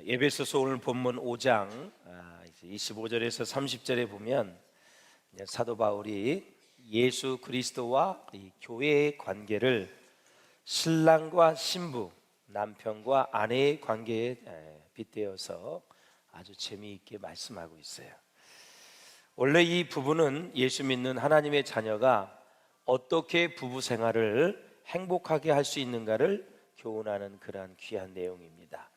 에베소서 오늘 본문 5장 25절에서 30절에 보면 사도 바울이 예수 그리스도와 이 교회의 관계를 신랑과 신부, 남편과 아내의 관계에 빗대어서 아주 재미있게 말씀하고 있어요. 원래 이 부부는 예수 믿는 하나님의 자녀가 어떻게 부부 생활을 행복하게 할 수 있는가를 교훈하는 그러한 귀한 내용입니다.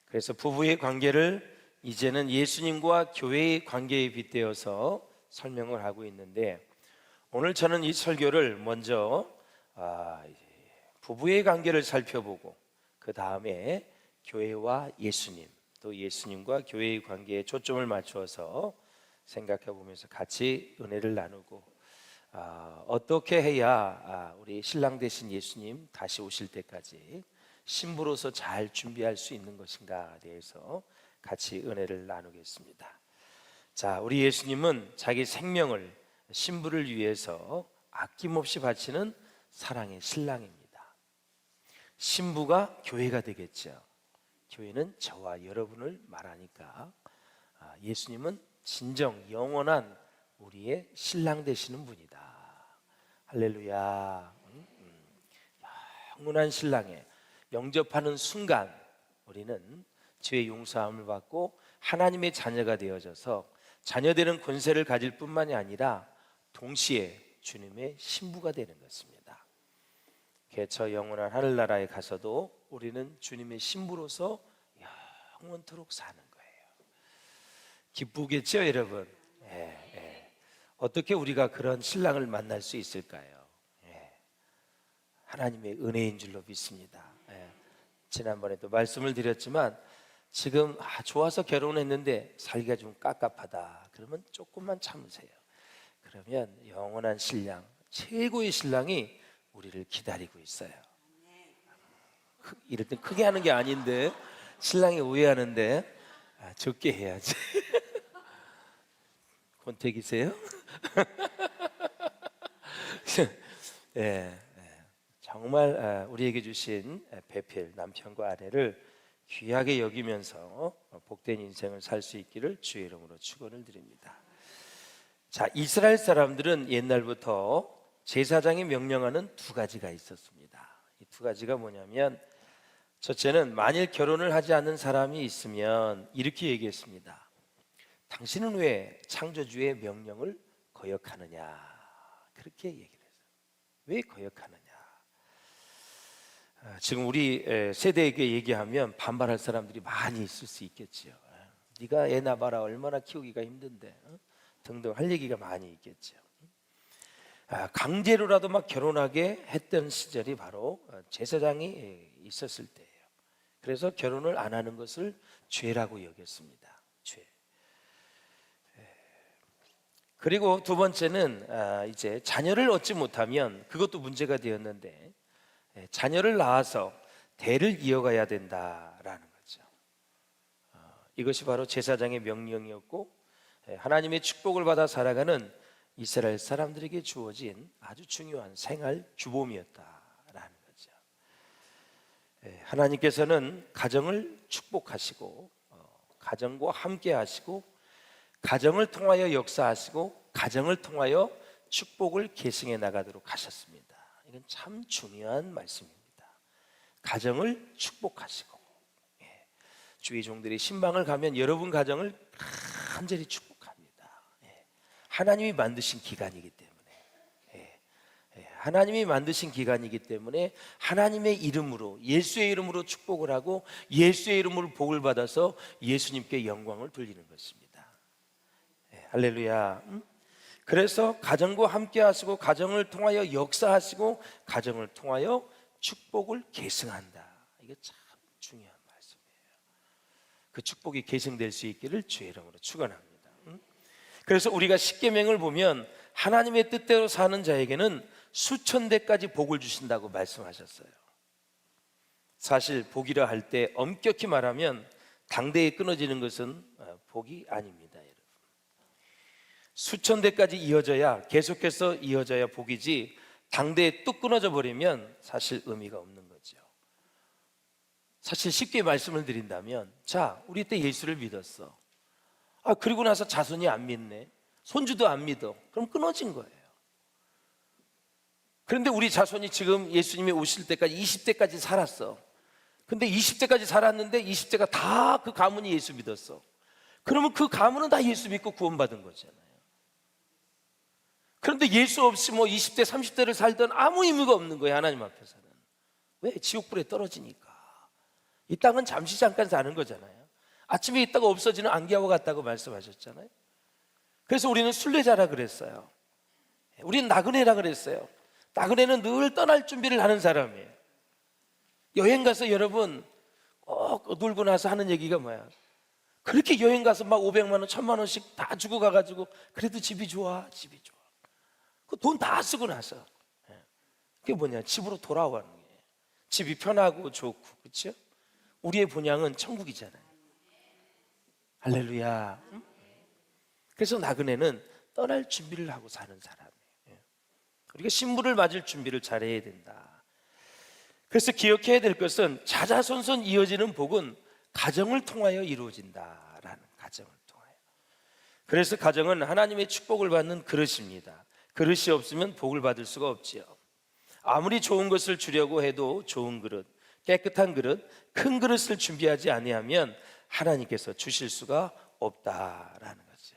그래서 부부의 관계를 이제는 예수님과 교회의 관계에 빗대어서 설명을 하고 있는데, 오늘 저는 이 설교를 먼저 부부의 관계를 살펴보고 그 다음에 교회와 예수님, 또 예수님과 교회의 관계에 초점을 맞추어서 생각해 보면서 같이 은혜를 나누고 어떻게 해야 우리 신랑 되신 예수님 다시 오실 때까지 신부로서 잘 준비할 수 있는 것인가에 대해서 같이 은혜를 나누겠습니다. 자, 우리 예수님은 자기 생명을 신부를 위해서 아낌없이 바치는 사랑의 신랑입니다. 신부가 교회가 되겠죠. 교회는 저와 여러분을 말하니까 예수님은 진정 영원한 우리의 신랑 되시는 분이다. 할렐루야. 영원한 신랑에 영접하는 순간 우리는 죄의 용서함을 받고 하나님의 자녀가 되어져서 자녀되는 권세를 가질 뿐만이 아니라 동시에 주님의 신부가 되는 것입니다. 저 영원한 하늘나라에 가서도 우리는 주님의 신부로서 영원토록 사는 거예요. 기쁘겠죠, 여러분? 어떻게 우리가 그런 신랑을 만날 수 있을까요? 하나님의 은혜인 줄로 믿습니다. 지난번에도 말씀을 드렸지만 지금 좋아서 결혼했는데 살기가 좀 깝깝하다 그러면 조금만 참으세요. 그러면 영원한 신랑, 최고의 신랑이 우리를 기다리고 있어요. 이럴 땐 크게 하는 게 아닌데 신랑이 오해하는데 적게 해야지. 권태기세요? 정말 우리에게 주신 배필 남편과 아내를 귀하게 여기면서 복된 인생을 살 수 있기를 주의 이름으로 축원을 드립니다. 자, 이스라엘 사람들은 옛날부터 제사장이 명령하는 두 가지가 있었습니다. 이 두 가지가 뭐냐면, 첫째는 만일 결혼을 하지 않는 사람이 있으면 이렇게 얘기했습니다. 당신은 왜 창조주의 명령을 거역하느냐? 그렇게 얘기를 했어요. 왜 거역하느냐? 지금 우리 세대에게 얘기하면 반발할 사람들이 많이 있을 수 있겠지요. 네가 애 낳아봐라, 얼마나 키우기가 힘든데, 등등 할 얘기가 많이 있겠죠. 강제로라도 막 결혼하게 했던 시절이 바로 제사장이 있었을 때예요. 그래서 결혼을 안 하는 것을 죄라고 여겼습니다. 죄. 그리고 두 번째는 이제 자녀를 얻지 못하면 그것도 문제가 되었는데, 자녀를 낳아서 대를 이어가야 된다라는 거죠. 이것이 바로 제사장의 명령이었고 하나님의 축복을 받아 살아가는 이스라엘 사람들에게 주어진 아주 중요한 생활 규범이었다라는 거죠. 하나님께서는 가정을 축복하시고 가정과 함께 하시고 가정을 통하여 역사하시고 가정을 통하여 축복을 계승해 나가도록 하셨습니다. 이건 참 중요한 말씀입니다. 가정을 축복하시고, 주의 종들이 신방을 가면 여러분 가정을 간절히 축복합니다. 하나님이 만드신 기간이기 때문에, 하나님이 만드신 기간이기 때문에 하나님의 이름으로, 예수의 이름으로 축복을 하고 예수의 이름으로 복을 받아서 예수님께 영광을 돌리는 것입니다. 할렐루야. 그래서 가정과 함께 하시고 가정을 통하여 역사하시고 가정을 통하여 축복을 계승한다. 이게 참 중요한 말씀이에요. 그 축복이 계승될 수 있기를 주의 이름으로 축원합니다. 그래서 우리가 십계명을 보면 하나님의 뜻대로 사는 자에게는 수천 대까지 복을 주신다고 말씀하셨어요. 사실 복이라 할 때 엄격히 말하면 당대에 끊어지는 것은 복이 아닙니다. 수천 대까지 이어져야, 계속해서 이어져야 복이지 당대에 뚝 끊어져 버리면 사실 의미가 없는 거죠. 사실 쉽게 말씀을 드린다면, 자, 우리 때 예수를 믿었어. 그리고 나서 자손이 안 믿네, 손주도 안 믿어. 그럼 끊어진 거예요. 그런데 우리 자손이 지금 예수님이 오실 때까지 20대까지 살았어. 근데 20대까지 살았는데 20대가 다 그 가문이 예수 믿었어. 그러면 그 가문은 다 예수 믿고 구원받은 거잖아요. 그런데 예수 없이 뭐 20대 30대를 살던 아무 의미가 없는 거예요, 하나님 앞에서는. 왜? 지옥불에 떨어지니까. 이 땅은 잠시 잠깐 사는 거잖아요. 아침에 있다가 없어지는 안개와 같다고 말씀하셨잖아요. 그래서 우리는 순례자라 그랬어요. 우리는 나그네라 그랬어요. 나그네는 늘 떠날 준비를 하는 사람이에요. 여행 가서 여러분 꼭 놀고 나서 하는 얘기가 뭐야? 그렇게 여행 가서 막 500만 원, 1000만 원씩 다 주고 가가지고 그래도 집이 좋아, 집이 좋아. 그 돈 다 쓰고 나서 그게 뭐냐? 집으로 돌아오는 거예요. 집이 편하고 좋고, 그렇죠? 우리의 본향은 천국이잖아요. 할렐루야. 그래서 나그네는 떠날 준비를 하고 사는 사람이에요. 우리가 신부를 맞을 준비를 잘해야 된다. 그래서 기억해야 될 것은 자자손손 이어지는 복은 가정을 통하여 이루어진다라는, 가정을 통하여. 그래서 가정은 하나님의 축복을 받는 그릇입니다. 그릇이 없으면 복을 받을 수가 없지요. 아무리 좋은 것을 주려고 해도 좋은 그릇, 깨끗한 그릇, 큰 그릇을 준비하지 아니하면 하나님께서 주실 수가 없다라는 거죠.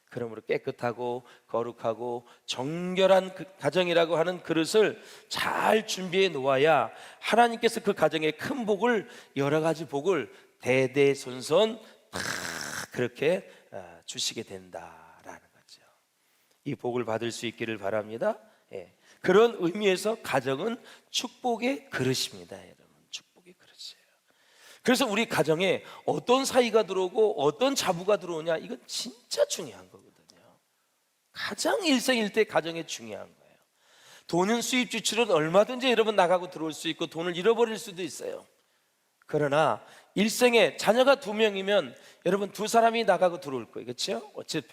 그러므로 깨끗하고 거룩하고 정결한 가정이라고 하는 그릇을 잘 준비해 놓아야 하나님께서 그 가정에 큰 복을, 여러 가지 복을 대대손손 다 그렇게 주시게 된다라는 거죠. 이 복을 받을 수 있기를 바랍니다. 그런 의미에서 가정은 축복의 그릇입니다, 여러분. 축복의 그릇이에요. 그래서 우리 가정에 어떤 사이가 들어오고 어떤 자부가 들어오냐, 이건 진짜 중요한 거거든요. 가장 일생일대 가정에 중요한 거예요. 돈은 수입 지출은 얼마든지 여러분 나가고 들어올 수 있고 돈을 잃어버릴 수도 있어요. 그러나 일생에 자녀가 2명이면 여러분 2사람이 나가고 들어올 거예요, 그렇죠? 어차피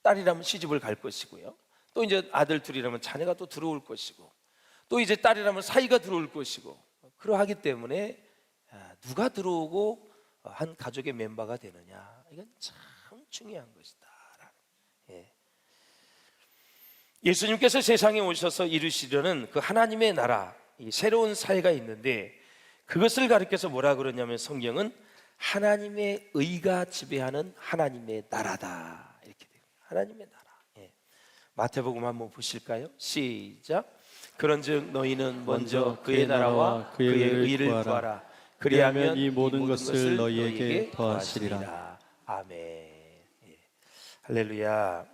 딸이라면 시집을 갈 것이고요, 또 이제 아들 둘이라면 자녀가 또 들어올 것이고, 또 이제 딸이라면 사이가 들어올 것이고, 그러하기 때문에 누가 들어오고 한 가족의 멤버가 되느냐, 이건 참 중요한 것이다. 예수님께서 세상에 오셔서 이루시려는 그 하나님의 나라, 이 새로운 사회가 있는데, 그것을 가리켜서 뭐라 그러냐면 성경은 하나님의 의가 지배하는 하나님의 나라다, 이렇게 돼요. 하나님의 나라. 마태복음 한번 보실까요? 시작. 그런즉 너희는 먼저 그의 나라와 그의 의를 구하라. 그리하면 이 모든 것을 너희에게 더하시리라. 아멘. 할렐루야.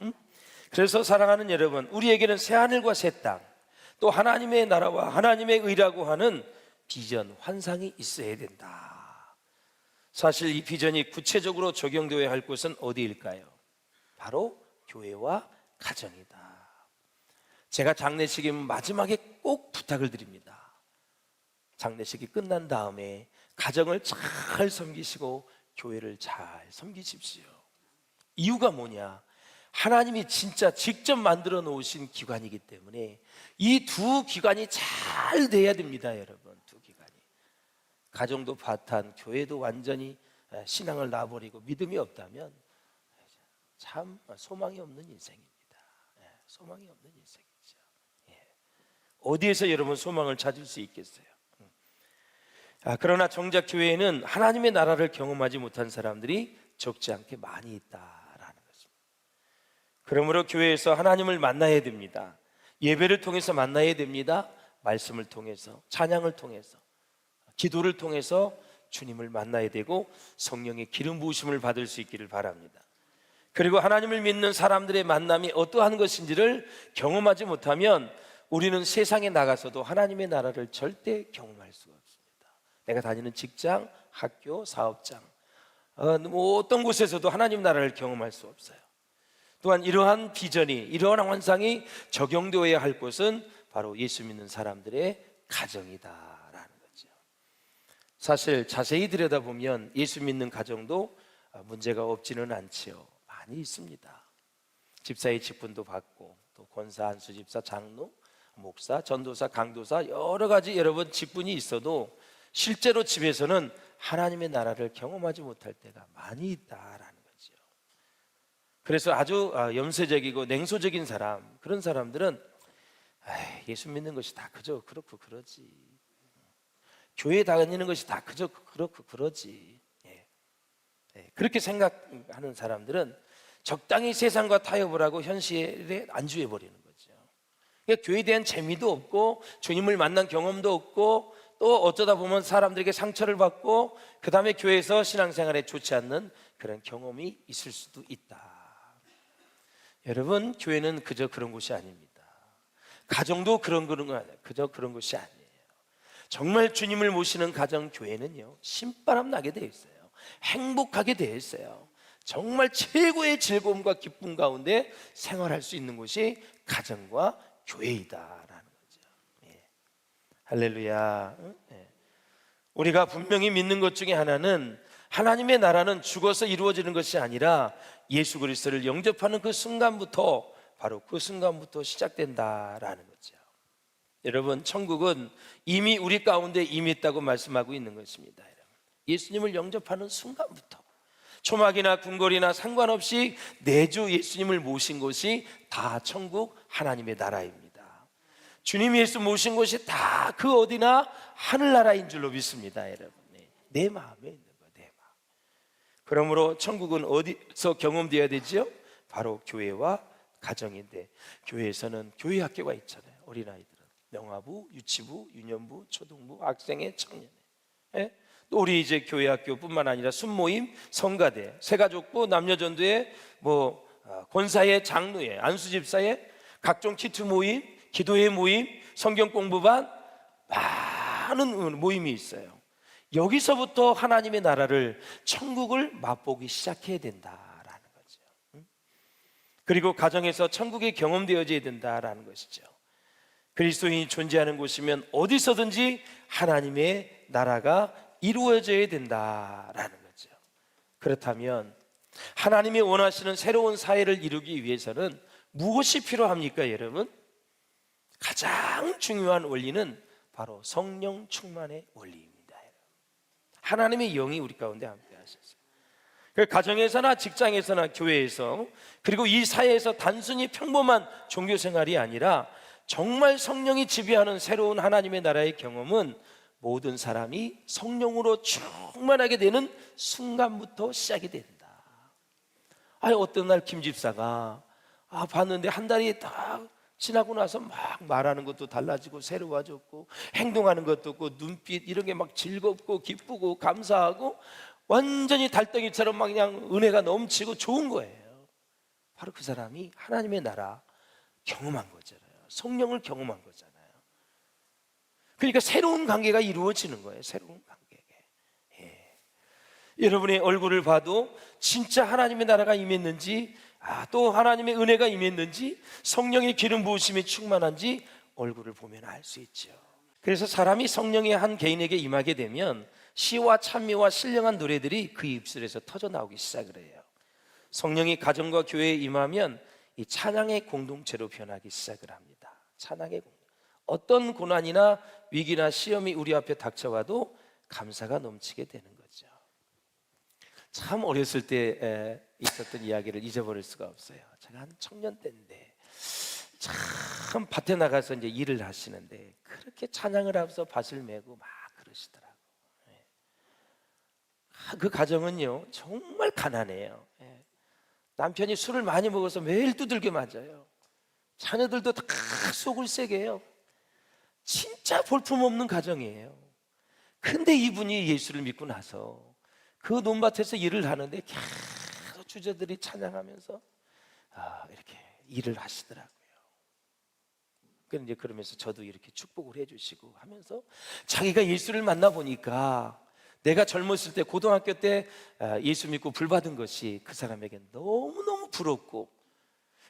그래서 사랑하는 여러분, 우리에게는 새하늘과 새 땅, 또 하나님의 나라와 하나님의 의라고 하는 비전, 환상이 있어야 된다. 사실 이 비전이 구체적으로 적용되어야 할 곳은 어디일까요? 바로 교회와 가정이다. 제가 장례식에 마지막에 꼭 부탁을 드립니다. 장례식이 끝난 다음에 가정을 잘 섬기시고 교회를 잘 섬기십시오. 이유가 뭐냐? 하나님이 진짜 직접 만들어 놓으신 기관이기 때문에 이 두 기관이 잘 돼야 됩니다, 여러분. 두 기관이. 가정도 파탄, 교회도 완전히 신앙을 놔버리고 믿음이 없다면 참 소망이 없는 인생입니다. 소망이 없는 인생이죠. 어디에서 여러분 소망을 찾을 수 있겠어요? 그러나 정작 교회에는 하나님의 나라를 경험하지 못한 사람들이 적지 않게 많이 있다라는 것입니다. 그러므로 교회에서 하나님을 만나야 됩니다. 예배를 통해서 만나야 됩니다. 말씀을 통해서, 찬양을 통해서, 기도를 통해서 주님을 만나야 되고 성령의 기름 부으심을 받을 수 있기를 바랍니다. 그리고 하나님을 믿는 사람들의 만남이 어떠한 것인지를 경험하지 못하면 우리는 세상에 나가서도 하나님의 나라를 절대 경험할 수가 없습니다. 내가 다니는 직장, 학교, 사업장, 어떤 곳에서도 하나님 나라를 경험할 수 없어요. 또한 이러한 비전이, 이러한 환상이 적용되어야 할 곳은 바로 예수 믿는 사람들의 가정이다라는 거죠. 사실 자세히 들여다보면 예수 믿는 가정도 문제가 없지는 않지요. 많이 있습니다. 집사의 직분도 받고, 또 권사, 한수 집사, 장로, 목사, 전도사, 강도사 여러 가지 여러분 직분이 있어도 실제로 집에서는 하나님의 나라를 경험하지 못할 때가 많이 있다라는 거죠. 그래서 아주 염세적이고 냉소적인 사람, 그런 사람들은 예수 믿는 것이 다 그저 그렇고 그러지, 교회 다니는 것이 다 그저 그렇고 그러지, 그렇게 생각하는 사람들은 적당히 세상과 타협을 하고 현실에 안주해 버리는 거죠. 그러니까 교회에 대한 재미도 없고 주님을 만난 경험도 없고 또 어쩌다 보면 사람들에게 상처를 받고 그 다음에 교회에서 신앙생활에 좋지 않는 그런 경험이 있을 수도 있다. 여러분, 교회는 그저 그런 곳이 아닙니다. 가정도 그저 그런 곳이 아니에요. 정말 주님을 모시는 가정 교회는요, 신바람 나게 되어 있어요. 행복하게 되어 있어요. 정말 최고의 즐거움과 기쁨 가운데 생활할 수 있는 곳이 가정과 교회이다라는 거죠. 할렐루야. 우리가 분명히 믿는 것 중에 하나는 하나님의 나라는 죽어서 이루어지는 것이 아니라 예수 그리스도를 영접하는 그 순간부터, 바로 그 순간부터 시작된다라는 거죠. 여러분, 천국은 이미 우리 가운데 임했다고 말씀하고 있는 것입니다. 여러분, 예수님을 영접하는 순간부터 초막이나 궁궐이나 상관없이 내주 예수님을 모신 곳이 다 천국 하나님의 나라입니다. 주님 예수 모신 곳이 다 그 어디나 하늘나라인 줄로 믿습니다. 여러분, 내 마음에 있는 거예요. 내 마음. 그러므로 천국은 어디서 경험되어야 되죠? 바로 교회와 가정인데, 교회에서는 교회 학교가 있잖아요. 어린아이들은 명화부, 유치부, 유년부, 초등부, 학생회, 청년회, 또 우리 이제 교회 학교뿐만 아니라 순모임, 성가대, 새가족부, 남녀전도회, 권사회, 장로회, 안수집사회, 각종 키트 모임, 기도회 모임, 성경 공부반, 많은 모임이 있어요. 여기서부터 하나님의 나라를, 천국을 맛보기 시작해야 된다라는 거죠. 그리고 가정에서 천국이 경험되어져야 된다라는 것이죠. 그리스도인이 존재하는 곳이면 어디서든지 하나님의 나라가 이루어져야 된다라는 거죠. 그렇다면 하나님이 원하시는 새로운 사회를 이루기 위해서는 무엇이 필요합니까, 여러분? 가장 중요한 원리는 바로 성령 충만의 원리입니다. 하나님의 영이 우리 가운데 함께 하셨어요. 가정에서나 직장에서나 교회에서, 그리고 이 사회에서 단순히 평범한 종교 생활이 아니라 정말 성령이 지배하는 새로운 하나님의 나라의 경험은 모든 사람이 성령으로 충만하게 되는 순간부터 시작이 된다. 어떤 날 김 집사가 봤는데 한 달이 딱 지나고 나서 막 말하는 것도 달라지고 새로워졌고 행동하는 것도 없고 눈빛 이런 게 막 즐겁고 기쁘고 감사하고 완전히 달덩이처럼 막 그냥 은혜가 넘치고 좋은 거예요. 바로 그 사람이 하나님의 나라 경험한 거잖아요. 성령을 경험한 거잖아요. 그러니까 새로운 관계가 이루어지는 거예요. 새로운 관계. 여러분의 얼굴을 봐도 진짜 하나님의 나라가 임했는지, 또 하나님의 은혜가 임했는지, 성령의 기름 부으심이 충만한지 얼굴을 보면 알 수 있죠. 그래서 사람이 성령의 한 개인에게 임하게 되면 시와 찬미와 신령한 노래들이 그 입술에서 터져 나오기 시작을 해요. 성령이 가정과 교회에 임하면 이 찬양의 공동체로 변하기 시작을 합니다. 찬양의 공동체. 어떤 고난이나 위기나 시험이 우리 앞에 닥쳐와도 감사가 넘치게 되는 거죠. 참 어렸을 때 있었던 이야기를 잊어버릴 수가 없어요. 제가 한 청년 때인데 참 밭에 나가서 이제 일을 하시는데 그렇게 찬양을 하면서 밭을 메고 막 그러시더라고요. 그 가정은요 정말 가난해요. 남편이 술을 많이 먹어서 매일 두들겨 맞아요. 자녀들도 다 속을 세게 해요. 진짜 볼품없는 가정이에요. 근데 이분이 예수를 믿고 나서 그 논밭에서 일을 하는데 계속 주저들이 찬양하면서 이렇게 일을 하시더라고요. 그런데 그러면서 저도 이렇게 축복을 해주시고 하면서 자기가 예수를 만나보니까 내가 젊었을 때 고등학교 때 예수 믿고 불받은 것이 그 사람에게 너무너무 부럽고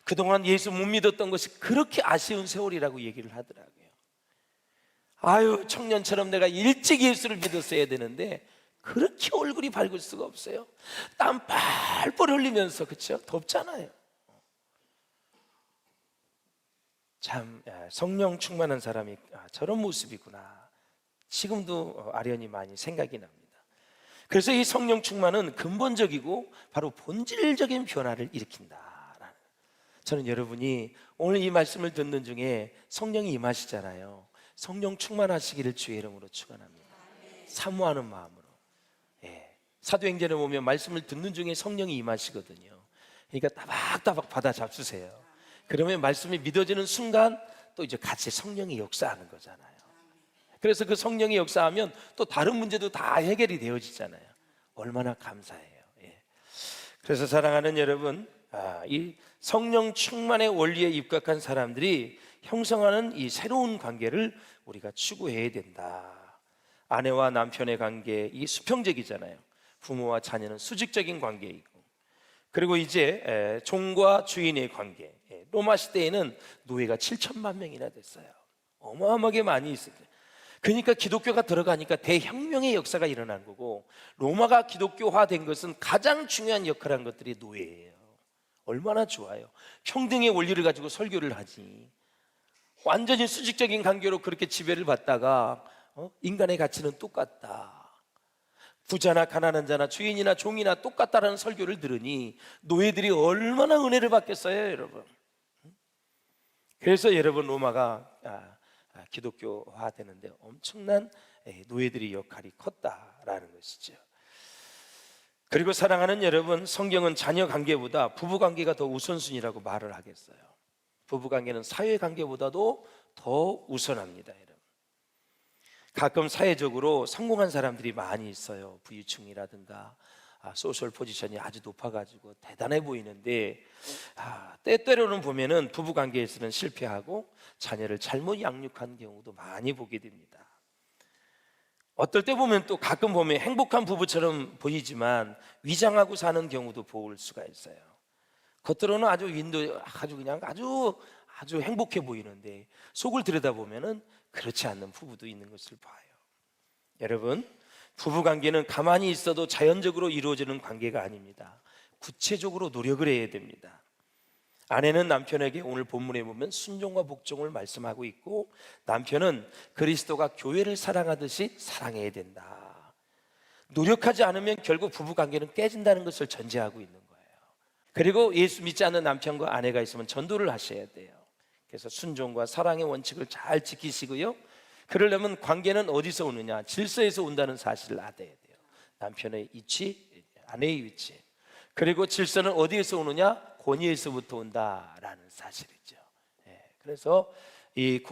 그동안 예수 못 믿었던 것이 그렇게 아쉬운 세월이라고 얘기를 하더라고요. 청년처럼 내가 일찍 예수를 믿었어야 되는데 그렇게 얼굴이 밝을 수가 없어요. 땀 뻘뻘 흘리면서, 그렇죠? 덥잖아요. 참 성령 충만한 사람이 저런 모습이구나. 지금도 아련히 많이 생각이 납니다. 그래서 이 성령 충만은 근본적이고 바로 본질적인 변화를 일으킨다. 저는 여러분이 오늘 이 말씀을 듣는 중에 성령이 임하시잖아요. 성령 충만하시기를 주의 이름으로 축원합니다. 사모하는 마음으로. 사도행전에 보면 말씀을 듣는 중에 성령이 임하시거든요. 그러니까 따박따박 받아 잡수세요. 그러면 말씀이 믿어지는 순간 또 이제 같이 성령이 역사하는 거잖아요. 그래서 그 성령이 역사하면 또 다른 문제도 다 해결이 되어지잖아요. 얼마나 감사해요. 그래서 사랑하는 여러분, 이 성령 충만의 원리에 입각한 사람들이 형성하는 이 새로운 관계를 우리가 추구해야 된다. 아내와 남편의 관계, 이 수평적이잖아요. 부모와 자녀는 수직적인 관계이고, 그리고 이제 종과 주인의 관계. 로마 시대에는 노예가 7천만 명이나 됐어요. 어마어마하게 많이 있어요. 그러니까 기독교가 들어가니까 대혁명의 역사가 일어난 거고, 로마가 기독교화된 것은 가장 중요한 역할을 한 것들이 노예예요. 얼마나 좋아요. 평등의 원리를 가지고 설교를 하지. 완전히 수직적인 관계로 그렇게 지배를 받다가 인간의 가치는 똑같다. 부자나 가난한 자나 주인이나 종이나 똑같다라는 설교를 들으니 노예들이 얼마나 은혜를 받겠어요, 여러분. 그래서 여러분, 로마가 기독교화되는데 엄청난 노예들의 역할이 컸다라는 것이죠. 그리고 사랑하는 여러분, 성경은 자녀 관계보다 부부 관계가 더 우선순위라고 말을 하겠어요. 부부 관계는 사회 관계보다도 더 우선합니다, 여러분. 가끔 사회적으로 성공한 사람들이 많이 있어요. 부유층이라든가 소셜 포지션이 아주 높아가지고 대단해 보이는데, 때때로는 보면은 부부 관계에서는 실패하고 자녀를 잘못 양육한 경우도 많이 보게 됩니다. 어떨 때 보면 또 가끔 보면 행복한 부부처럼 보이지만 위장하고 사는 경우도 볼 수가 있어요. 겉으로는 아주 아주 행복해 보이는데 속을 들여다보면은 그렇지 않는 부부도 있는 것을 봐요. 여러분, 부부 관계는 가만히 있어도 자연적으로 이루어지는 관계가 아닙니다. 구체적으로 노력을 해야 됩니다. 아내는 남편에게 오늘 본문에 보면 순종과 복종을 말씀하고 있고, 남편은 그리스도가 교회를 사랑하듯이 사랑해야 된다. 노력하지 않으면 결국 부부관계는 깨진다는 것을 전제하고 있는 거예요. 그리고 예수 믿지 않는 남편과 아내가 있으면 전도를 하셔야 돼요. 그래서 순종과 사랑의 원칙을 잘 지키시고요, 그러려면 관계는 어디서 오느냐? 질서에서 온다는 사실을 알아야 돼요. 남편의 위치, 아내의 위치. 그리고 질서는 어디에서 오느냐? 권위에서부터 온다라는 사실이죠. 그래서 이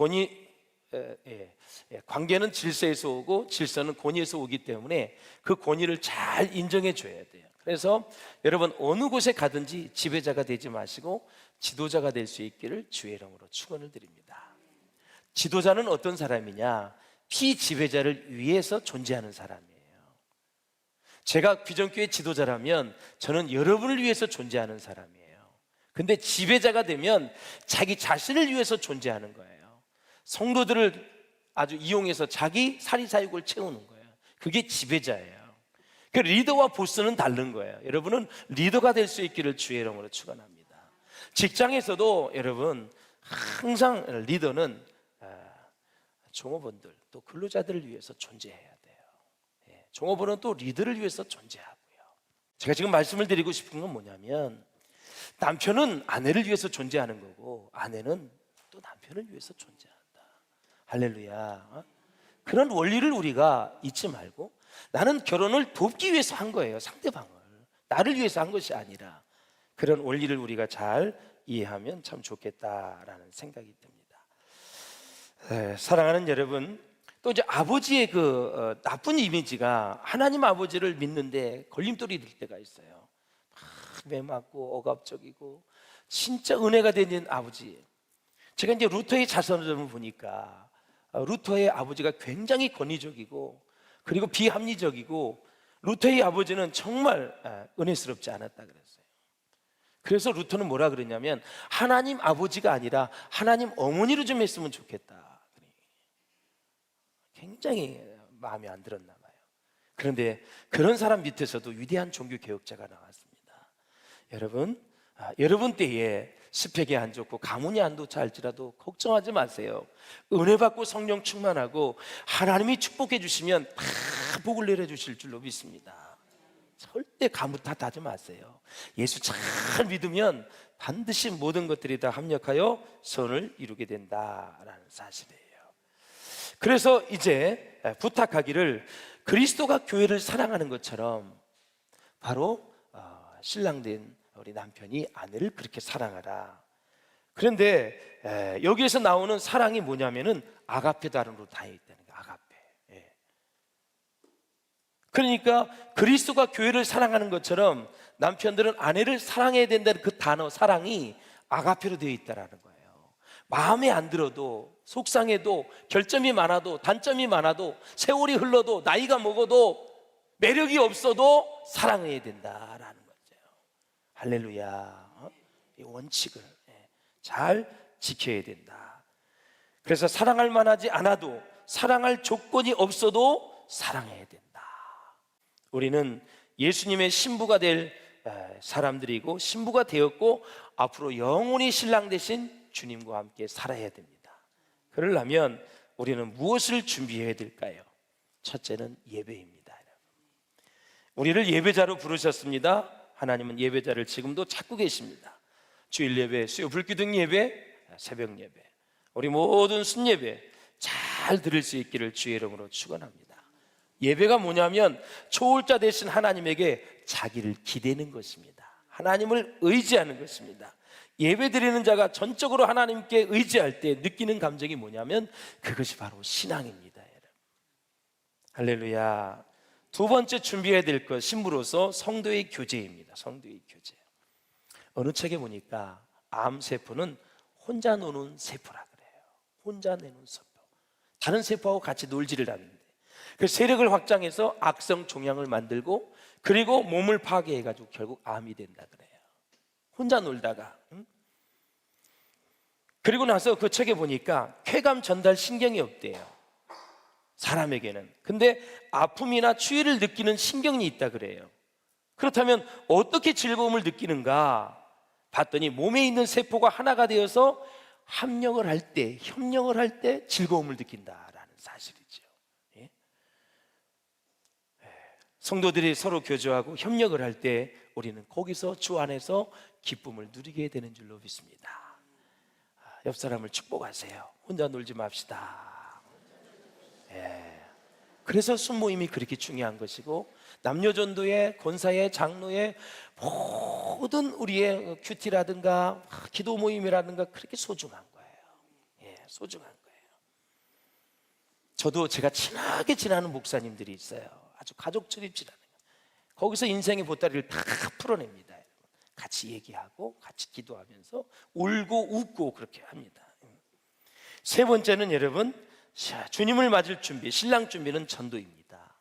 관계는 질서에서 오고 질서는 권위에서 오기 때문에 그 권위를 잘 인정해 줘야 돼요. 그래서 여러분, 어느 곳에 가든지 지배자가 되지 마시고 지도자가 될 수 있기를 주의 이름으로 축원을 드립니다. 지도자는 어떤 사람이냐? 피지배자를 위해서 존재하는 사람이에요. 제가 비전교회 지도자라면 저는 여러분을 위해서 존재하는 사람이에요. 근데 지배자가 되면 자기 자신을 위해서 존재하는 거예요. 성도들을 아주 이용해서 자기 사리사욕을 채우는 거예요. 그게 지배자예요. 그 리더와 보스는 다른 거예요. 여러분은 리더가 될 수 있기를 주의 이름으로 축원합니다. 직장에서도 여러분, 항상 리더는 종업원들 또 근로자들을 위해서 존재해야 돼요. 종업원은 또 리더를 위해서 존재하고요. 제가 지금 말씀을 드리고 싶은 건 뭐냐면, 남편은 아내를 위해서 존재하는 거고 아내는 또 남편을 위해서 존재한다. 할렐루야. 그런 원리를 우리가 잊지 말고, 나는 결혼을 돕기 위해서 한 거예요. 상대방을. 나를 위해서 한 것이 아니라, 그런 원리를 우리가 잘 이해하면 참 좋겠다라는 생각이 듭니다. 사랑하는 여러분, 또 이제 아버지의 그 나쁜 이미지가 하나님 아버지를 믿는데 걸림돌이 될 때가 있어요. 매맞고 억압적이고 진짜 은혜가 되는 아버지. 제가 이제 루터의 자서전을 보니까 루터의 아버지가 굉장히 권위적이고 그리고 비합리적이고, 루터의 아버지는 정말 은혜스럽지 않았다 그랬어요. 그래서 루터는 뭐라 그랬냐면, 하나님 아버지가 아니라 하나님 어머니로 좀 했으면 좋겠다. 굉장히 마음에 안 들었나 봐요. 그런데 그런 사람 밑에서도 위대한 종교 개혁자가 나왔습니다. 여러분 때에 스펙이 안 좋고 가문이 안 좋다 할지라도 걱정하지 마세요. 은혜 받고 성령 충만하고 하나님이 축복해 주시면 다 복을 내려주실 줄로 믿습니다. 절대 가문 탓하지 마세요. 예수 잘 믿으면 반드시 모든 것들이 다 합력하여 선을 이루게 된다라는 사실이에요. 그래서 이제 부탁하기를 그리스도가 교회를 사랑하는 것처럼 바로 신랑된 우리 남편이 아내를 그렇게 사랑하라. 그런데 여기에서 나오는 사랑이 뭐냐면은 아가페 단어로 다 있다는 거예요. 아가페. 그러니까 그리스도가 교회를 사랑하는 것처럼 남편들은 아내를 사랑해야 된다는 그 단어 사랑이 아가페로 되어 있다는 거예요. 마음에 안 들어도 속상해도 결점이 많아도 단점이 많아도 세월이 흘러도 나이가 먹어도 매력이 없어도 사랑해야 된다라는 거죠. 할렐루야. 이 원칙을 잘 지켜야 된다. 그래서 사랑할 만하지 않아도 사랑할 조건이 없어도 사랑해야 된다. 우리는 예수님의 신부가 될 사람들이고 신부가 되었고 앞으로 영원히 신랑 되신 주님과 함께 살아야 됩니다. 그러려면 우리는 무엇을 준비해야 될까요? 첫째는 예배입니다. 우리를 예배자로 부르셨습니다. 하나님은 예배자를 지금도 찾고 계십니다. 주일 예배, 수요 불기둥 예배, 새벽 예배, 우리 모든 순예배 잘 들을 수 있기를 주의 이름으로 축원합니다. 예배가 뭐냐면 초월자 되신 하나님에게 자기를 기대는 것입니다. 하나님을 의지하는 것입니다. 예배 드리는 자가 전적으로 하나님께 의지할 때 느끼는 감정이 뭐냐면 그것이 바로 신앙입니다. 여러분. 할렐루야. 두 번째 준비해야 될 것, 신부로서 성도의 교제입니다. 성도의 교제. 어느 책에 보니까 암세포는 혼자 노는 세포라 그래요. 혼자 내는 세포. 다른 세포하고 같이 놀지를 않는데 그 세력을 확장해서 악성 종양을 만들고 그리고 몸을 파괴해가지고 결국 암이 된다 그래요. 혼자 놀다가. 그리고 나서 그 책에 보니까 쾌감 전달 신경이 없대요. 사람에게는. 근데 아픔이나 추위를 느끼는 신경이 있다 그래요. 그렇다면 어떻게 즐거움을 느끼는가 봤더니 몸에 있는 세포가 하나가 되어서 합력을 할 때, 협력을 할 때 즐거움을 느낀다라는 사실이죠. 예? 성도들이 서로 교제하고 협력을 할 때 우리는 거기서 주 안에서 기쁨을 누리게 되는 줄로 믿습니다. 옆 사람을 축복하세요. 혼자 놀지 맙시다. 그래서 순모임이 그렇게 중요한 것이고 남녀전도회, 권사회, 장로회 모든 우리의 큐티라든가 기도 모임이라든가 그렇게 소중한 거예요. 소중한 거예요. 저도 제가 친하게 지나는 목사님들이 있어요. 아주 가족처럼 지나는 거예요. 거기서 인생의 보따리를 다 풀어냅니다. 같이 얘기하고 같이 기도하면서 울고 웃고 그렇게 합니다. 세 번째는 여러분 주님을 맞을 준비, 신랑 준비는 전도입니다.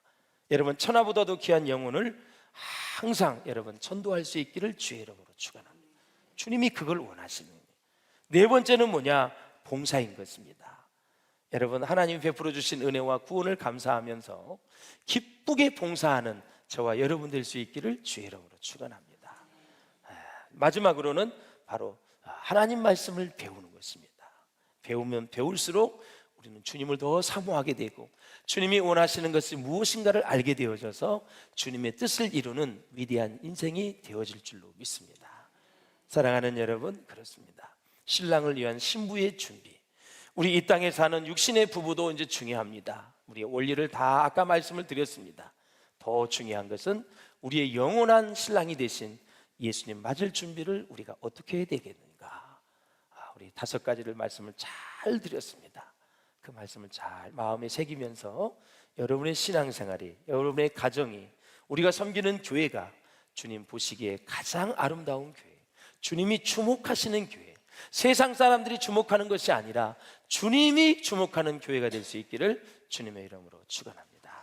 여러분 천하보다도 귀한 영혼을 항상 여러분 전도할 수 있기를 주의 이름으로 축원합니다. 주님이 그걸 원하시는 거예요. 네 번째는 뭐냐? 봉사인 것입니다. 여러분 하나님 베풀어 주신 은혜와 구원을 감사하면서 기쁘게 봉사하는 저와 여러분 될 수 있기를 주의 이름으로 축원합니다. 마지막으로는 바로 하나님 말씀을 배우는 것입니다. 배우면 배울수록 우리는 주님을 더 사모하게 되고 주님이 원하시는 것이 무엇인가를 알게 되어져서 주님의 뜻을 이루는 위대한 인생이 되어질 줄로 믿습니다. 사랑하는 여러분, 그렇습니다. 신랑을 위한 신부의 준비. 우리 이 땅에 사는 육신의 부부도 이제 중요합니다. 우리의 원리를 다 아까 말씀을 드렸습니다. 더 중요한 것은 우리의 영원한 신랑이 되신 예수님 맞을 준비를 우리가 어떻게 해야 되겠는가? 우리 5가지를 말씀을 잘 드렸습니다. 그 말씀을 잘 마음에 새기면서 여러분의 신앙생활이, 여러분의 가정이, 우리가 섬기는 교회가 주님 보시기에 가장 아름다운 교회, 주님이 주목하시는 교회, 세상 사람들이 주목하는 것이 아니라 주님이 주목하는 교회가 될 수 있기를 주님의 이름으로 축원합니다.